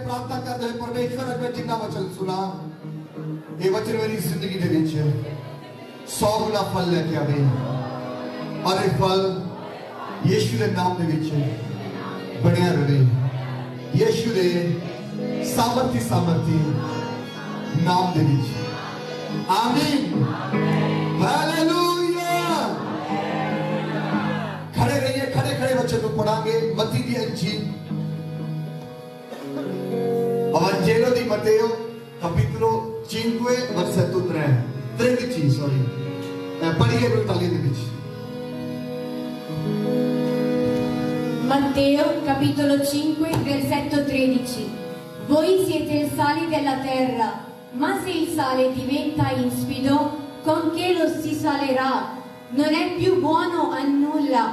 प्रार्थना करते हुए परमेश्वर अगर जिन्ना वचन सुना ये वचन मेरी जिंदगी दे विच 100 गुना फल लेके आवे और ये फल यीशु के नाम दे विच बढ़िया रहे। यीशु दे सामर्थी नाम दे विच आमीन हालेलुया। खड़े रहिए, खड़े वचन को पढ़ांगे। मत्ती दी अंजील Vangelo di Matteo capitolo 5 versetto 13 sorry pariye brutali di dici. Matteo capitolo 5 versetto 13. Voi siete il sale della terra, ma se il sale diventa inspido, con che lo si salerà? Non è più buono a nulla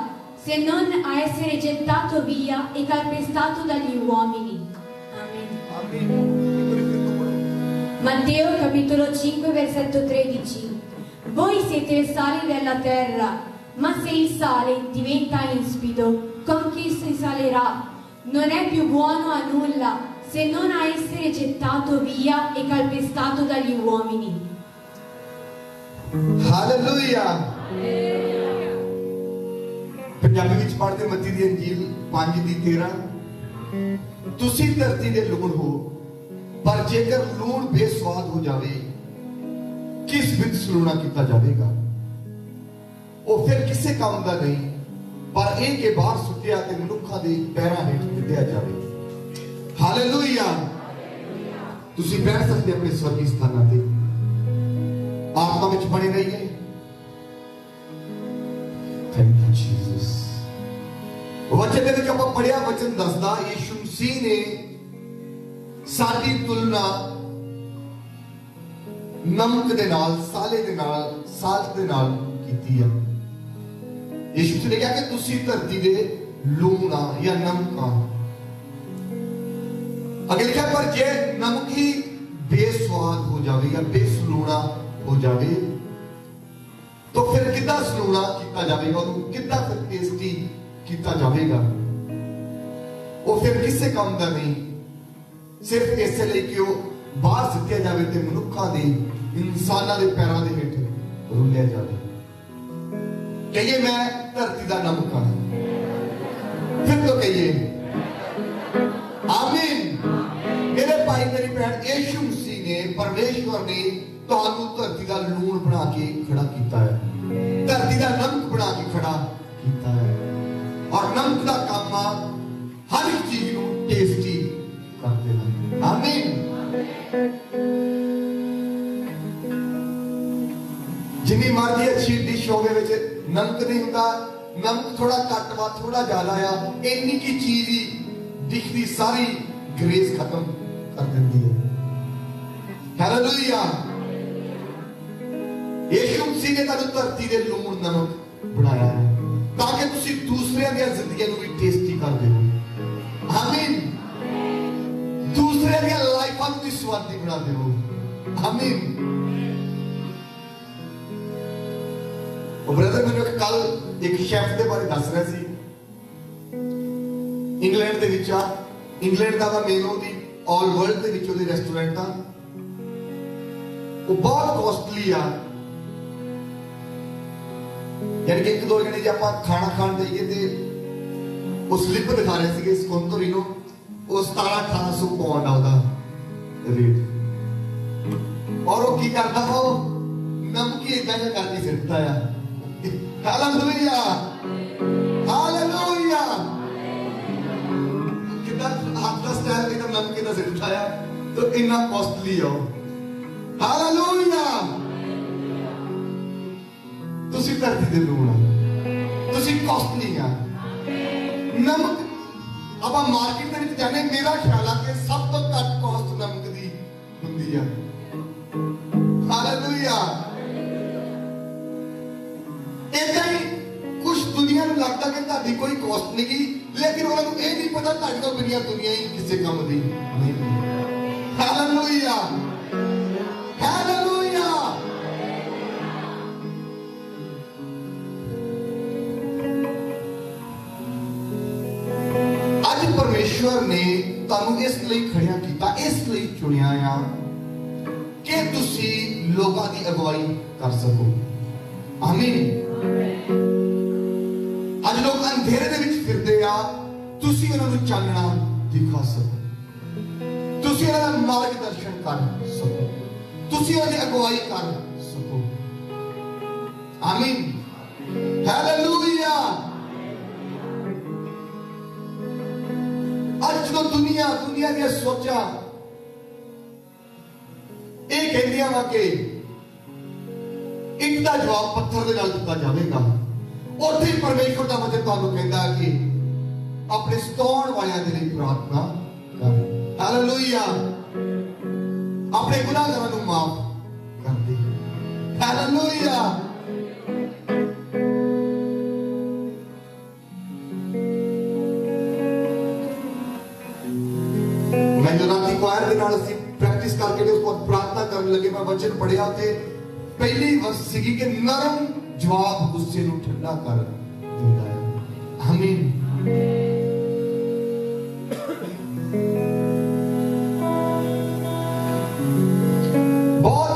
se non a essere gettato via e calpestato dagli uomini. Matteo capitolo 5 versetto 13. Voi siete il sale della terra, ma se il sale diventa inspido, con chi si salerà? Non è più buono a nulla se non a essere gettato via e calpestato dagli uomini. Alleluia. Punjabi विच पढ़दे मत्ती दी अंजील 5:13 तुसी धरती दे लूण हो पर जेकर लूण बेस्वाद हो जावे किस बिच सलूणा किया जाएगा? वो फिर किसी काम का नहीं पर एक के बाहर सुटिया ते मनुखा दे पैरां हेठ दिया जावे। हालेलुया। तुसी बैठ सकते अपने स्वर्गीय स्थानां ते आत्मा विच बने रहिए। Thank you Jesus. वचन दे विच आपां पढ़िया वचन दसदा यीशु मसीह ने साडी तुलना नमक दे नाल साले दे नाल साल्ट दे नाल कीती है। यीशु ने कहा कि तुसी धरती दे लूण आ या नमक आ। अगे लिखा पर जे नमक ही बेस्वाद हो जावे या बेसलूणा हो जावे तो फिर कितना सलूणा किया जाएगा, कितना फिर टेस्टी किया जाएगा? वो फिर किसी काम का नहीं सिर्फ इसलिए कि वो बाहर सिटिया जाए तो मनुखा दे इंसाना दे पैरों के हेठ रुलिया जाए। कहिए मैं धरती का नमक हाँ। फिर तो कहिए आमीन। मेरे भाई मेरी बहन यीशु मसीह ने परमेश्वर ने ਤੁਹਾਨੂੰ ਧਰਤੀ ਦਾ ਲੂਣ ਬਣਾ ਕੇ ਖੜਾ ਕੀਤਾ ਹੈ, ਧਰਤੀ ਦਾ ਨਮਕ ਬਣਾ ਕੇ ਖੜਾ ਕੀਤਾ ਹੈ। ਔਰ ਨਮਕ ਦਾ ਕੰਮ ਆ ਹਰ ਇੱਕ ਚੀਜ਼ ਨੂੰ ਟੇਸਟੀ ਕਰ ਦੇਣਾ। ਆਮੀਨ। ਜਿੰਨੀ ਮਰਜ਼ੀ ਅੱਛੀ ਡਿਸ਼ ਹੋਵੇ ਵਿੱਚ ਨਮਕ ਨਹੀਂ ਹੁੰਦਾ, ਨਮਕ ਥੋੜਾ ਘੱਟ ਵਾ ਥੋੜਾ ਜ਼ਿਆਦਾ ਆ ਇੰਨੀ ਕੀ ਚੀਜ਼ ਹੀ ਡਿਸ਼ ਦੀ ਸਾਰੀ ਗ੍ਰੇਸ ਖਤਮ ਕਰ ਦਿੰਦੀ ਹੈ। ਹਾਲੇਲੂਇਆ। यीशु मसीह ने तुहानू धरती दे लूण नमक बनाया है ताकि तुसी दूसरे दी जिंदगी नू भी टेस्टी कर देवो। आमीन। दूसरे दी लाइफां नू भी स्वादी बना देवो। आमीन। ओ ब्रदर मैंने कल एक शेफ दे बारे दस रहा सी। इंग्लैंड दे विच आ, इंग्लैंड दा मेनू दी ऑल वर्ल्ड दे विच ओदी रेस्टोरेंट आ, वो बहुत कॉस्टली आ। यानी कि एक दो जने जो आप खाना खान जाइए तो वो स्लिप दिखा रहे थे स्कोंतोरी नो वो 1700-1800 पाउंड आ रेट। और वो की करता वो नमक ही इतना करती सिरता है। Hallelujah hallelujah. कितना हाथ का स्टाइल कितना नमक कितना सिरता है तो इतना कॉस्टली हो। हालेलुया। तुसी धरती दे लूण तुसी कॉस्टली आ। नमक अब मार्केट में जाने मेरा ख्याल है कि सब तो घट कॉस्ट नमक दी हुंदी है। हालेलुया। इदां ही कुछ दुनिया नूं लगदा कि ताडी कोई कॉस्ट नहीं की, लेकिन उन्हां नूं ये नहीं पता ताडी तो बिना दुनिया ही किसी काम दी नहीं। Hallelujah hallelujah. परमेश्वर ने ਤੁਹਾਨੂੰ ਇਸ ਲਈ ਖੜਿਆ ਕੀਤਾ, ਇਸ ਲਈ ਚੁਣਿਆ ਆ ਕਿ ਤੁਸੀਂ ਲੋਕਾਂ ਦੀ ਅਗਵਾਈ ਕਰ ਸਕੋ। ਆਮੀਨ। ਅੱਜ ਲੋਕ ਅੰਧੇਰੇ ਦੇ ਵਿੱਚ ਫਿਰਦੇ ਆ, ਤੁਸੀਂ ਉਹਨਾਂ ਨੂੰ ਚਾਨਣਾ ਦਿਖਾ ਸਕੋ, ਤੁਸੀਂ ਉਹਨਾਂ ਦਾ ਮਾਰਗਦਰਸ਼ਨ ਕਰ ਸਕੋ, ਤੁਸੀਂ ਉਹਨਾਂ ਦੀ ਅਗਵਾਈ ਕਰ ਸਕੋ। ਆਮੀਨ। ਹਾਲੇਲੂਇਆ। ਅੱਜ ਜਦੋਂ ਦੁਨੀਆ ਦੀਆਂ ਸੋਚਾਂ ਇਹ ਕਹਿੰਦੀਆਂ ਵਾ ਕਿ ਇੱਕ ਦਾ ਜਵਾਬ ਪੱਥਰ ਦੇ ਨਾਲ ਦਿੱਤਾ ਜਾਵੇਗਾ, ਉੱਥੇ ਪਰਮੇਸ਼ਵਰ ਦਾ ਵਚਨ ਤੁਹਾਨੂੰ ਕਹਿੰਦਾ ਕਿ ਆਪਣੇ ਸਤਾਉਣ ਵਾਲਿਆਂ ਦੇ ਲਈ ਪ੍ਰਾਰਥਨਾ ਕਰ। ਹਾਲੇਲੂਇਆ। ਆਪਣੇ ਗੁਨਾਹਗਾਰਾਂ ਨੂੰ ਮਾਫ ਕਰ ਦੇ। ਹਾਲੇਲੂਇਆ। मैं जो राती क्वायर के नाल ਅਸੀਂ प्रैक्टिस करके उसको प्रार्थना करने लगे, मैं वचन पढ़िया थे, पहली वर्ष सीगी कि नरम जवाब गुस्से ਨੂੰ ਠੰਡਾ ਕਰ ਦਿੰਦਾ ਹੈ। आमीन। बहुत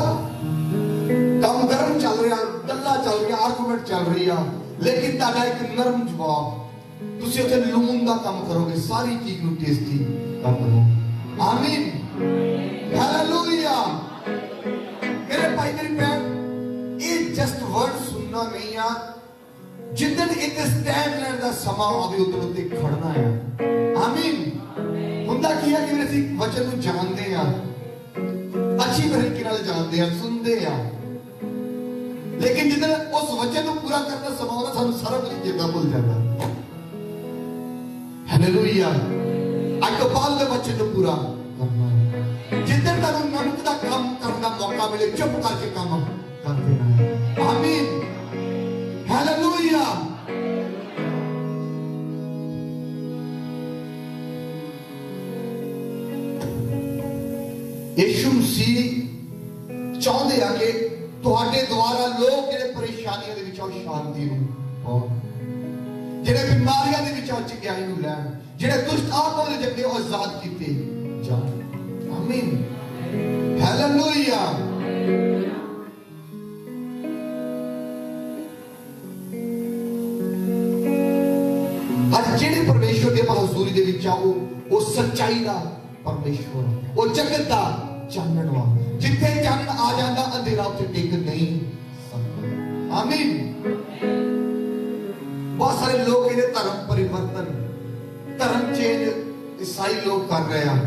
कम गरम चल रहा, गल्ला चल रही, आर्गूमेंट चल रही है, लेकिन ਤੁਹਾਡਾ ਇੱਕ ਨਰਮ ਜਵਾਬ, ਤੁਸੀਂ ਉੱਥੇ ਲੂਣ ਦਾ ਕੰਮ ਕਰੋਗੇ, ਸਾਰੀ ਚੀਜ਼ ਨੂੰ ਟੇਸਟੀ ਕਰ ਦੋ। आमीन। हालेलुया। मेरे भाई मेरी बहन, ये जस्ट वर्ड सुनना नहीं है, जिद्दन एक स्टैंड लेने का समा आवे उधर उत्ते खड़ना है। आमीन। हुंदा की है कि ਅਸੀਂ वचन ਨੂੰ ਜਾਣਦੇ ਆ, अच्छी तरीके ਨਾਲ ਜਾਣਦੇ ਆ, सुनते आ, लेकिन जिद्दन उस वचन ਨੂੰ पूरा करना समा आਉਂਦਾ ਸਾਨੂੰ ਸਾਰਾ ਕੁਝ ਚੇਤਾ ਭੁੱਲ ਜਾਂਦਾ। हालेलुया। ਅੱਜ ਤੋਂ ਬਾਅਦ ਦੇ वचन ਨੂੰ पूरा करना है। जिद्दन ਤੁਹਾਨੂੰ ਨਮਕ ਦਾ ਕੰਮ ਕਰਨ ਦਾ ਮੌਕਾ ਮਿਲੇ, ਚੁੱਪ ਕਰਕੇ ਕੰਮ ਕਰ ਦੇਣਾ ਹੈ। आमीन। हालेलुया। यीशु मसीह ਚਾਹੁੰਦੇ ਆ ਕਿ ਤੁਹਾਡੇ ਦੁਆਰਾ ਲੋਕ ਜਿਹੜੇ ਪਰੇਸ਼ਾਨੀਆਂ ਦੇ ਵਿੱਚੋਂ ਸ਼ਾਂਤੀ ਨੂੰ ਪਾਉਣ, ਜਿਹੜੇ ਬਿਮਾਰੀਆਂ ਦੇ ਵਿੱਚੋਂ ਚੰਗਿਆਈ ਨੂੰ ਲੈਣ, ਜਿਹੜੇ ਦੁਸ਼ਟ ਆਤਮਾ ਦੇ ਜੰਦੇ ਆਜ਼ਾਦ ਕੀਤੇ ਜਾਣ। ਆਮੀਨ। ਹਾਲੇਲੂਇਆ। ਅੱਜ ਜਿਹੜੇ ਪਰਮੇਸ਼ਵਰ ਦੇ ਹਜ਼ੂਰੀ ਦੇ ਵਿੱਚ ਆ, ਉਹ ਸੱਚਾਈ ਦਾ ਪਰਮੇਸ਼ਵਰ, ਉਹ ਜਗਤ ਦਾ ਚਾਨਣ ਵਾ। ਜਿੱਥੇ ਚਾਨਣ ਆ ਜਾਂਦਾ, ਅੰਧੇਰਾ ਉੱਥੇ ਟਿਕ ਨਹੀਂ ਸਕਦਾ। ਆਮੀਨ। बहुत सारे लोग इन्हें धर्म परिवर्तन, धर्म चेंज ईसाई लोग कर रहे हैं।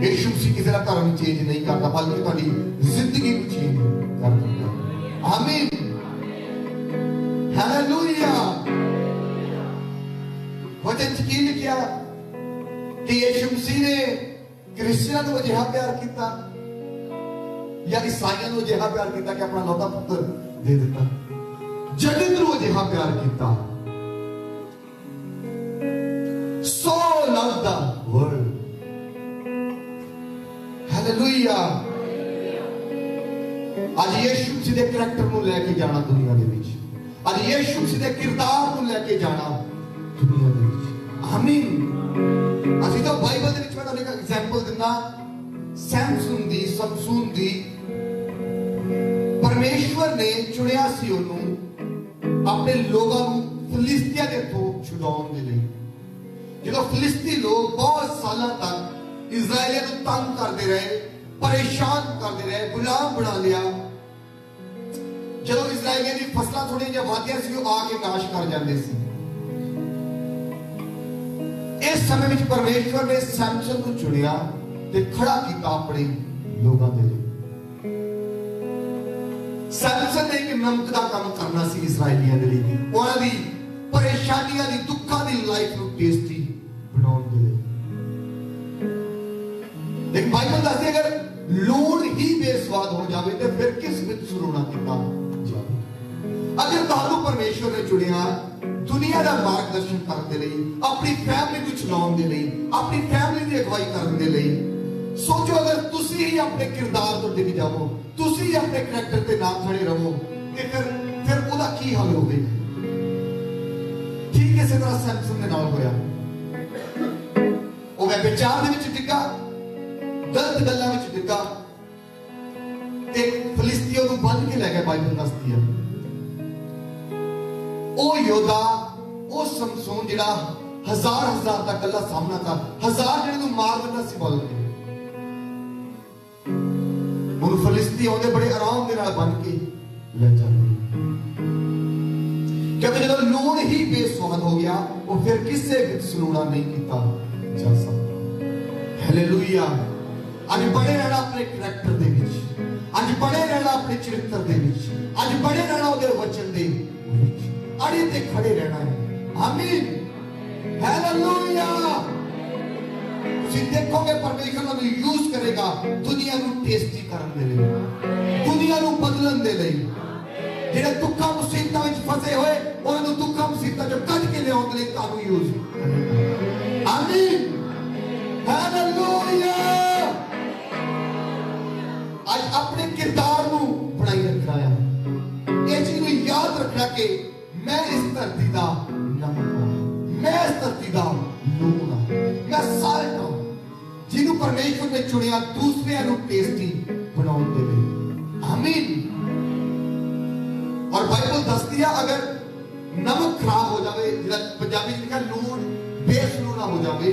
यीशु मसीह किसी का धर्म चेंज नहीं करता, बल्कि तुम्हारी जिंदगी को चेंज कर देता है। आमीन। हालेलुया। वचन च की लिखिया कि यीशु मसीह ने क्रिश्चियन को अजिहा प्यार किया या ईसाइयों को अजिहा प्यार किया कि अपना लौता पुत्र दे दिता। जगत को अजिहा प्यार किया। So love the world. Hallelujah. आज यीशु मसीह के करैक्टर को लेके जाना दुनिया के बीच, आज यीशु मसीह के किरदार को लेके जाना दुनिया के बीच। आमीन। असी तो बाइबल के बीच में तो एक एग्जांपल देना, सैमसन दी परमेश्वर ने चुनिया सी उन्होंने अपने लोगों को फिलिस्तिया के तो छुड़ाने के लिए। जो फिलिस्ती लोग बहुत साल तक इजराइलियों को तंग करते रहे, परेशान करते रहे, गुलाम बना लिया। जो इजराइलियों की फसलें थोड़ी जी वादियां सी, वो आके नाश कर जाते सी। इस समय में परमेश्वर ने सैमसन को चुनिया ते खड़ा किया अपने लोगों के लिए। सैमसन ने एक नमक का काम करना सी इजराइलियों के लिए, उन्होंने परेशानियां दी, दुखों की लाइफ को टेस्टी बनाने के लिए। लेकिन बाइबल दसदी अगर लूण ही बेस्वाद हो जाए तो फिर किस विच सुरोना किया जाए। अगर तुहानू परमेश्वर ने चुनिया दुनिया का मार्गदर्शन करने के लिए, अपनी फैमिली को चलाने के लिए, अपनी फैमिली की अगवाई करने के लिए, सोचो अगर तुसी ही अपने किरदार तो डिग जाओ, तुसी ही अपने करैक्टर पे ना खड़े रहो, तो फिर उसका की हाल होगा। ठीक इसी तरह सैमसन के नाल होया, ਉਹ ਵਿਚਾਰ ਦੇ ਵਿੱਚ ਡਿੱਗਾ, ਗਲਤ ਗੱਲਾਂ ਵਿੱਚ ਡਿੱਗਾ ਤੇ ਫਿਲਿਸਤੀਨ ਨੂੰ ਬੰਨ ਕੇ ਲੈ ਗਿਆ। ਬਾਈਬਲ ਦੱਸਦੀ ਹੈ ਉਹ ਯੋਧਾ, ਉਹ ਸਮਸੋਨ ਜਿਹੜਾ ਹਜ਼ਾਰ ਦਾ ਗੱਲਾਂ ਸਾਹਮਣਾ ਕਰ, ਹਜ਼ਾਰ ਜਿਹੜੇ ਨੂੰ ਮਾਰ ਦਿੰਦਾ ਸੀ ਬੋਲ ਕੇ, ਉਹਨੂੰ ਫਿਲਿਸਤੀਨ ਉਹਦੇ ਬੜੇ ਆਰਾਮ ਦੇ ਨਾਲ ਬੰਨ ਕੇ ਲੈ ਜਾਂਦੇ। ਕਿਉਂਕਿ ਜਦੋਂ ਲੂਣ ਹੀ ਬੇਸਵਾਦ ਹੋ ਗਿਆ, ਉਹ ਫਿਰ ਕਿਸੇ ਵਿੱਚ ਸਲੂਣਾ ਨਹੀਂ ਕੀਤਾ ਜਾ ਸਕਦਾ। ਹਾਲੇਲੂਇਆ। ਅੱਜ ਬੜੇ ਰਹਿਣਾ ਆਪਣੇ ਕਰੈਕਟਰ ਦੇ ਵਿੱਚ, ਅੱਜ ਬੜੇ ਰਹਿਣਾ ਆਪਣੇ ਚਰਿੱਤਰ ਦੇ ਵਿੱਚ, ਅੱਜ ਬੜੇ ਰਹਿਣਾ ਉਹਦੇ ਵਚਨ ਦੇ ਵਿੱਚ, ਅੜੇ ਤੇ ਖੜੇ ਰਹਿਣਾ ਹੈ। ਆਮੀਨ। ਹਾਲੇਲੂਇਆ। ਤੁਸੀਂ ਦੇਖੋਗੇ ਪਰਮੇਸ਼ਰ ਨੂੰ ਯੂਜ਼ ਕਰੇਗਾ ਦੁਨੀਆ ਨੂੰ ਟੇਸਟੀ ਕਰਨ ਦੇ ਲਈ, ਦੁਨੀਆ ਨੂੰ ਬਦਲਣ ਦੇ ਲਈ। ਜਿਹੜੇ ਦੁੱਖਾਂ ਮੁਸੀਬਤਾਂ ਵਿੱਚ ਫਸੇ ਹੋਏ, ਉਹਨਾਂ ਨੂੰ ਦੁੱਖਾਂ ਮੁਸੀਬਤਾਂ ਚੋਂ ਕੱਢ ਕੇ ਲਿਆਉਣ ਲਈ ਤੁਹਾਨੂੰ ਯੂਜ਼ ਕਰੇਗਾ। ਆਮੀਨ। ਹਾਲੇਲੂਇਆ। ਅੱਜ ਆਪਣੇ ਕਿਰਦਾਰ ਨੂੰ ਬਣਾਈ ਰੱਖਣਾ ਹੈ। ਇਹ ਚੀਜ਼ ਨੂੰ ਯਾਦ ਰੱਖਣਾ ਕਿ ਮੈਂ ਇਸ ਧਰਤੀ ਦਾ ਨਮਕ ਹਾਂ, ਮੈਂ ਇਸ ਧਰਤੀ ਦਾ ਲੂਣ ਹਾਂ, ਮੈਂ ਸਾਲਟ ਹਾਂ, ਜਿਹਨੂੰ ਪਰਮੇਸ਼ਰ ਨੇ ਚੁਣਿਆ ਦੂਸਰਿਆਂ ਨੂੰ ਟੇਸਟੀ ਬਣਾਉਣ ਦੇ ਲਈ। ਆਮੀਨ। और बाइबल दसती है अगर नमक खराब हो जाए, जिहड़ा पंजाबी लिखा लूण बेसलूणा हो जाए,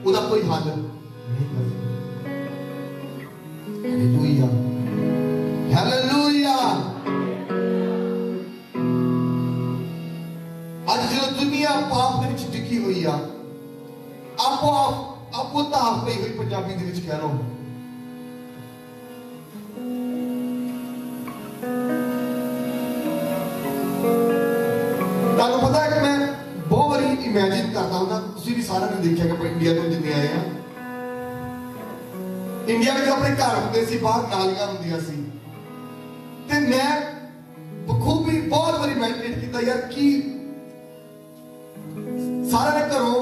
उसका कोई हल नहीं कर सकता। हालेलुया। हालेलुया। आज जो दुनिया पाप दे विच टिकी हुई है, आपो ताप पई हुई पंजाबी दे विच कह रहा हूं। ਤੁਹਾਨੂੰ ਪਤਾ ਹੈ ਕਿ ਮੈਂ ਬਹੁਤ ਵਾਰੀ ਇਮੇਜਿਨ ਕਰਦਾ ਹੁੰਦਾ, ਤੁਸੀਂ ਵੀ ਸਾਰਿਆਂ ਨੇ ਦੇਖਿਆ ਕਿ ਆਪਾਂ ਇੰਡੀਆ ਤੋਂ ਜਿੰਨੇ ਆਏ ਆ, ਇੰਡੀਆ ਵਿੱਚ ਆਪਣੇ ਘਰ ਹੁੰਦੇ ਸੀ, ਬਾਹਰ ਨਾਲੀਆਂ ਹੁੰਦੀਆਂ ਸੀ, ਤੇ ਮੈਂ ਬਖੂਬੀ ਬਹੁਤ ਵਾਰੀ ਮੈਡੀਟੇਟ ਕੀਤਾ ਯਾਰ ਕਿ ਸਾਰਿਆਂ ਨੇ ਘਰੋਂ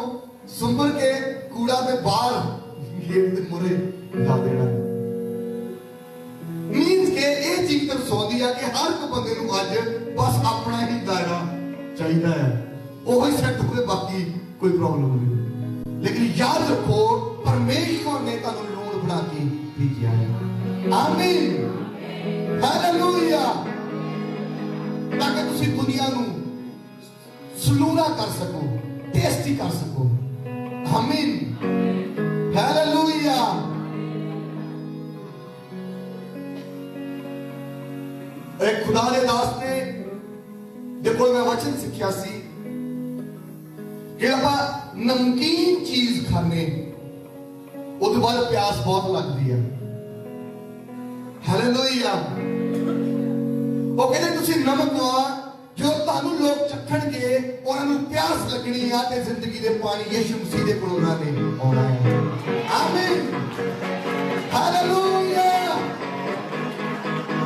ਸੁੰਬਰ ਕੇ ਕੂੜਾ ਤੇ ਬਾਹਰ ਗੇਟ ਦੇ ਮੂਹਰੇ ਲਾ ਦੇਣਾ। ਮੀਨਸ ਕਿ ਇਹ ਚੀਜ਼ ਦਰਸਾਉਂਦੀ ਆ ਕਿ ਹਰ ਇੱਕ ਬੰਦੇ ਨੂੰ ਅੱਜ ਬਸ ਆਪਣਾ ਹੀ ਦਾਇਰਾ ਚਾਹੀਦਾ ਹੈ, ਉਹ ਹੀ ਸੈੱਟ ਹੋਵੇ, ਬਾਕੀ ਕੋਈ ਪ੍ਰੋਬਲਮ ਨਹੀਂ। ਲੇਕਿਨ ਯਾਦ ਰੱਖੋ ਪਰਮੇਸ਼ਵਰ ਨੇ ਤੁਹਾਨੂੰ ਲੂਣ ਬਣਾ ਕੇ ਭੇਜਿਆ ਹੈ। ਆਮੀਨ। ਹਾਲੇਲੂਇਆ। ਤਾਂ ਕਿ ਤੁਸੀਂ ਦੁਨੀਆ ਨੂੰ ਸਲੂਣਾ ਕਰ ਸਕੋ, ਟੇਸਟੀ ਕਰ ਸਕੋ। ਆਮੀਨ। ਹਾਲੇਲੂਇਆ। एक खुदा दे दास ने देखो मैं वचन सीखा सी कि आप नमकीन चीज खाने उसके बाद प्यास बहुत लगती है। हालेलुया। वो कहते तुसी नमक हो जो तानू लोग चखणगे उन्हां नू प्यास लगनी है ते जिंदगी दे पानी यीशु मसीह दे कोलों उन्हां ने आउणा है। आमीन। हालेलुया।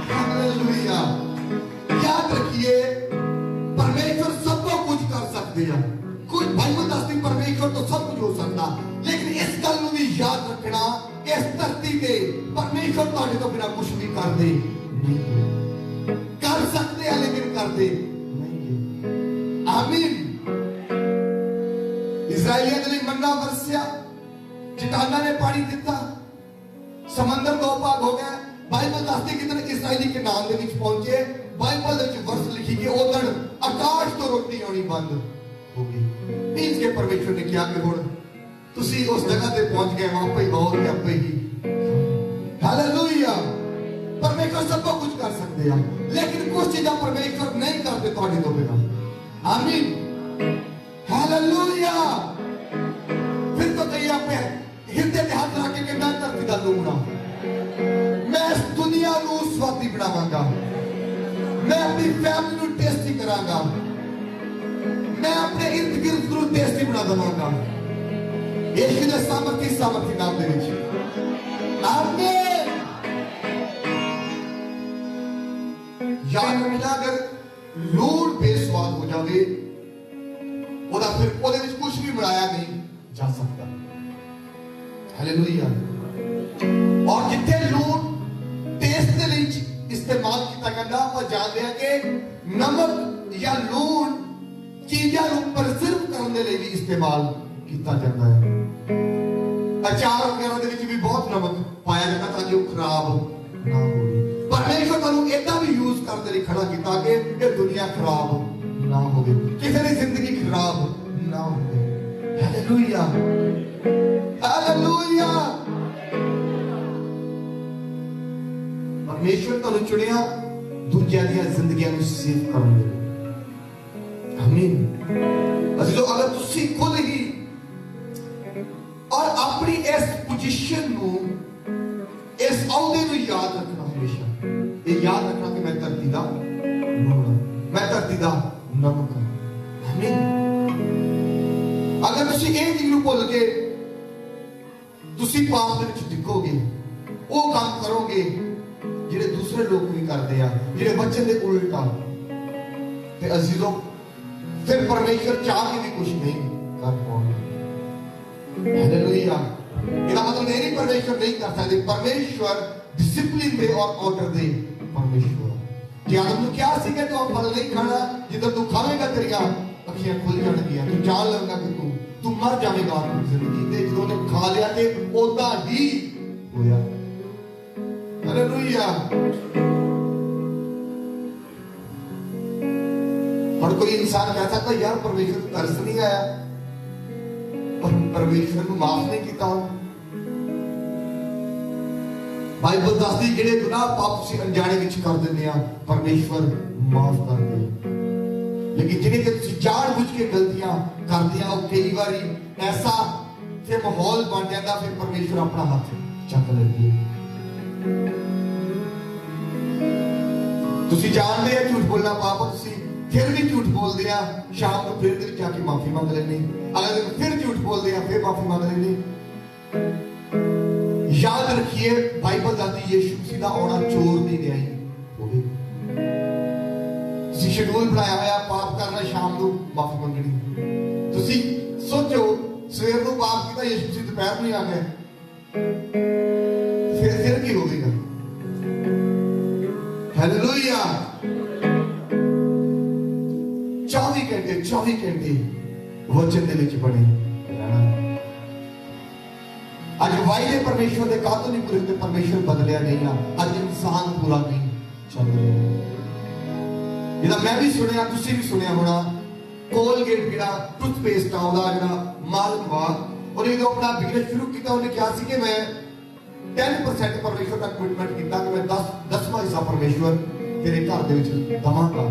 हालेलुया। याद रखिए परमेश्वर सब कुछ कर सकते हैं। कुछ बाइबल दसदी परमेश्वर तो सब कुछ हो सकता, लेकिन इस गल नूं भी याद रखना इस धरती ते परमेश्वर तुहाडे तो बिना कुछ भी करदे नहीं, कर सकते हैं लेकिन करदे नहीं। आमीन। इजराइलियों के लिए मन्ना बरसिया, चट्टाना ने पानी दिता, समंदर दो भाग हो गया। बाइबल दसदी कितने इसराइली कनान दे विच पहुंचे। बाइबल दे विच वर्स लिखी कि उधर आकाश तो रोटी आनी बंद हो गई। मींस के परमेश्वर ने क्या कि हुण तुसी उस जगह ते पहुंच गए, वहां पे बहुत ही आपे ही। हालेलुया। परमेश्वर सब कुछ कर सकते हैं, लेकिन कुछ चीजें परमेश्वर नहीं करते तुहाडे तो बिना। आमीन। हालेलुया। फिर तो कहीं आप हृदय ते हाथ रख के मैं धरती दा लूणा, मैं इस दुनिया नू स्वादी बनावांगा, मैं अपनी फैमिली नू टेस्टी करांगा, मैं अपने इर्द गिर्द नू टेस्टी बना दवांगा यीशु दे सामर्थी नाम दे विच। आमीन। याद रखना अगर लूण बेस्वाद हो जाए ओदा फिर ओदे विच कुछ भी बनाया नहीं जा सकता। हालेलुया। और जिथे लूण टेस्ट के लिए इस्तेमाल किया जाता, आप जानते हैं कि नमक या लूण चीज़ों को प्रिजर्व करने के लिए भी इस्तेमाल किया जाता है। अचार वगैरह दे विच भी बहुत नमक पाया जाता ताकि वो खराब ना हो। परमेश्वर तुहानू इदां भी यूज करने लई खड़ा कीता कि ये दुनिया खराब ना हो, किसी की जिंदगी खराब ना हो। Hallelujah, hallelujah. परमेश्वर तुहानू चुनिया दूजियां दी जिंदगियां नू सेव करन लई। आमीन। अजीजो, अगर तुसी खुद ही और अपनी इस पोजीशन नू, इस अहदे नू याद रखना, हमेशा ये याद रखना कि मैं धरती दा नूर हां, मैं धरती दा नमक हां। आमीन। अगर तुसी ये चीज नू भुल के तुसी पाप दे विच डिगोगे, वो काम करोगे जिहड़े दूसरे लोग भी करते हैं, जिहड़े वचन दे उल्टा, ते अजीजों फिर परमेश्वर चाह के भी कुछ नहीं कर पाओगे। हालेलुया। इसका मतलब नहीं परमेश्वर नहीं कर सकते, परमेश्वर डिसिप्लिन दे और ऑर्डर दे परमेश्वर। कि आदम ने क्या सी कि तू फल नहीं खाना, जिधर तू खावेगा तेरी अखियां खुल जाएंगी, तू जान लगेगा कि तू मर जाएगा अपनी जिंदगी ते। जो ने खा लिया ते ओदा ही होया। हालेलुया। और कोई इंसान कह सकता यार परमेश्वर को तरस नहीं आया, पर परमेश्वर को माफ नहीं किया। बाइबल दसदी जेडे गुनाह पाप तुसीं अनजाने विच कर दिंदे आ, परमेश्वर माफ कर दे। लेकिन जिन्हें कि तुसीं जानबूझ के गलतियां करदे आ, कई बारी ऐसा फिर माहौल बन जाता, फिर परमेश्वर अपना हाथ चक लेंदे। तुसीं जानदे आ झूठ बोलना पाप, तुसीं फिर भी झूठ बोलते हैं, शाम को फिर दिल जाके माफी मांग लेने, अगले दिन फिर झूठ बोलते हैं, फिर माफी मांग लेने। याद रखिए बाइबल दाती यीशु मसीह दा आना चोर नहीं गया ही होवे। तुसीं शेड्यूल बनाया होया पाप करना, शाम को माफी मंगनी। तुसीं सोचो सवेर को पाप किया, यीशु मसीह दोपहर में आ गए, फिर की होगा? हालेलुया। 24 घंटे वचन दे विच बने रहना। अज वायदे परमेश्वर दे कातों नहीं पूरे होते, परमेश्वर बदलिया नहीं ना, अज इंसान पूरा नहीं चल रहा। जिदा मैं भी सुनिया, तुसी भी सुनिया होना, कोलगेट जिहड़ा टूथपेस्ट आउंदा जिहड़ा मालिक वा, उन्हें जो अपना बिजनेस शुरू किया, उन्हें क्या सी कि मैं 10% परमेश्वर का कमिटमेंट किया कि मैं 10वां हिस्सा परमेश्वर तेरे घर दे विच दवांगा।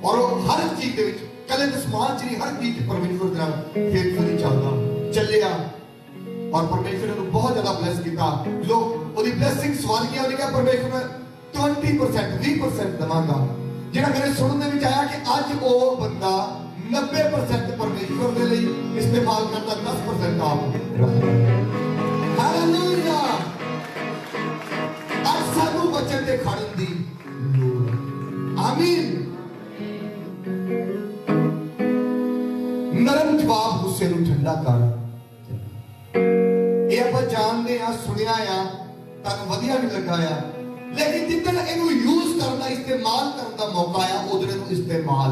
और हर चीज दे विच कदे तो समान च नहीं, हर चीज परमेश्वर दे नाल फेथफुली चलदा चलिया। और परमेश्वर ने बहुत ज्यादा ब्लेस किया। जो ओदी ब्लेसिंग सवाल किया, उन्हें कहा परमेश्वर मैं 20% दवांगा। जिहड़ा मेरे सुनने विच आया कि अज वो बंदा 90% परमेश्वर दे लई इस्तेमाल करता, 10% आप रखदा। हालेलुया। आज सानू वचन दे खड़न दी लोड़। आमीन। नरम जवाब गुस्से नू ठंडा कर। ये आप जानते हैं, सुनिया आ, तक वधिया नहीं लगाया, लेकिन जितन इनू यूज करना, इस्तेमाल करने का मौका आया, उधर इनू इस्तेमाल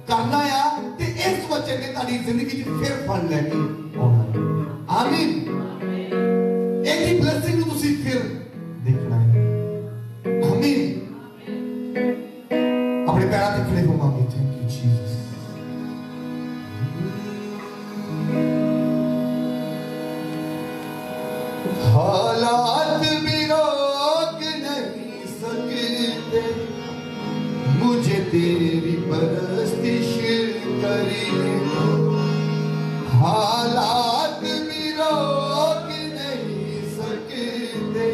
करना आ, ते इस वचन ने ताड़ी जिंदगी च फिर फल लेके आना। आमीन। एक ही ब्लेसिंग नू तुसीं फिर देखना है। आमीन। अपने पैरों ते खड़े होवांगे। Thank you Jesus. हालात भी रोक नहीं सकते मुझे तेरी परस्तिश करने को। हालात भी रोक नहीं सकते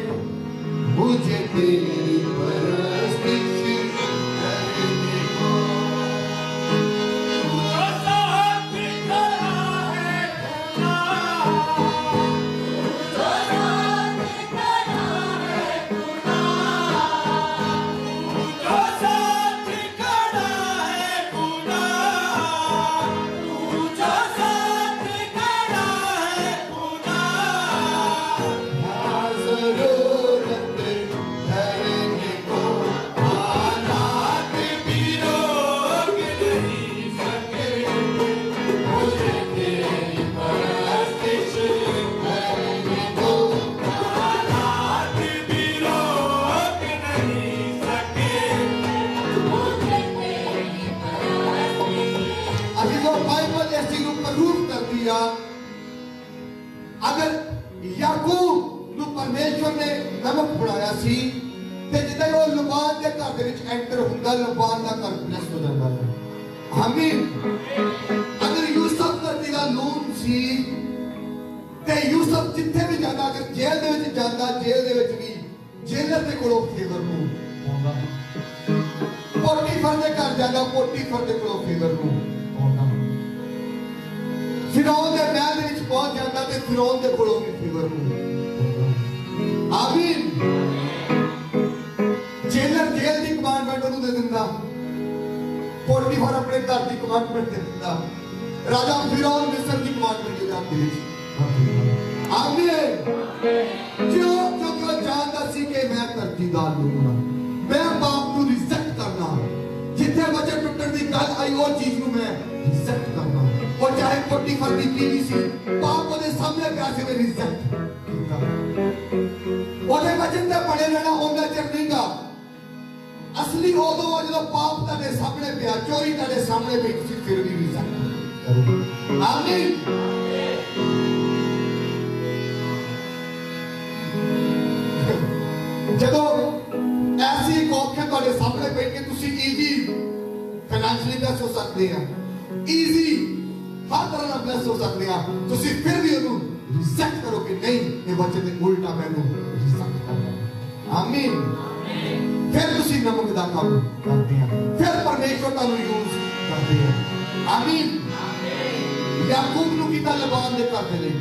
मुझे तेरी परस्तिश करने को। जरूरत है सी ते जिद्दां ही लबान के घर दे विच एंटर हुंदा लबान दा घर ब्लेस हो जांदा है। आमीन। अगर यूसुफ धरती दा लून सी ते यूसुफ जिथे भी जांदा, अगर जेल दे विच जांदा, जेल दे विच भी जेलर दे कोलों फेवर नूं पाउंदा। पोटीफर दे घर जांदा, पोटीफर दे कोलों फेवर नूं पाउंदा। फिरौन दे महल दे विच पहुंच जांदा ते फिरौन दे कोलों भी फेवर नूं पाउंदा। आमीन। जेलर जेल दी कमांडमेंट उन्होंने दे दिंदा, पोटीफर अपने घर दी कमांडमेंट दे दिंदा, राजा फिरौन मिस्र दी कमांडमेंट दे दिंदा। आमीन। जो जानदा सी कि मैं धरती दा लूणा, मैं पाप नूं रिजेक्ट करना, जिथे वचन टुटण दी गल आई वो चीज नूं मैं रिजेक्ट करना। और चाहे पोटीफर दी बीवी सी, पाप ओदे सामने पिया सी, मैं रिजेक्ट कीता। ओदे वचन ते बने रहना ओना चिर नहींगा। असली उदों जदों पाप तुहाडे सामने पिया, चोरी तुहाडे सामने पई, तुसीं फिर भी रिजेक्ट करो। आमीन। जदों ऐसी औखे तुहाडे सामने पई कि तुसीं ईजी फाइनेंशियली ब्लेस हो सकते हैं, ईजी हर तरह नाल ब्लेस हो सकते हैं, तुसीं फिर भी उन्हों रिजेक्ट करो कि नहीं, ये वचन दे उल्टा मैनूं रिजेक्ट करना। आमीन। फिर तुसीं नमक दा काम करते हैं, फिर परमेश्वर तुहानूं यूज करते हैं। आमीन। याकूब नूं कीता लबान दे घर दे लई,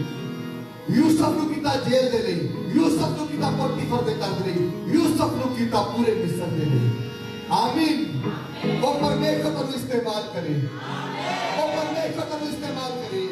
यूसुफ नूं कीता जेल दे लई, यूसुफ नूं कीता पोटीफर दे घर दे लई, यूसुफ नूं कीता पूरे मिस्र दे लई। आमीन। वो परमेश्वर तुहानूं इस्तेमाल करे, वो परमेश्वर तुहानूं इस्तेमाल करे।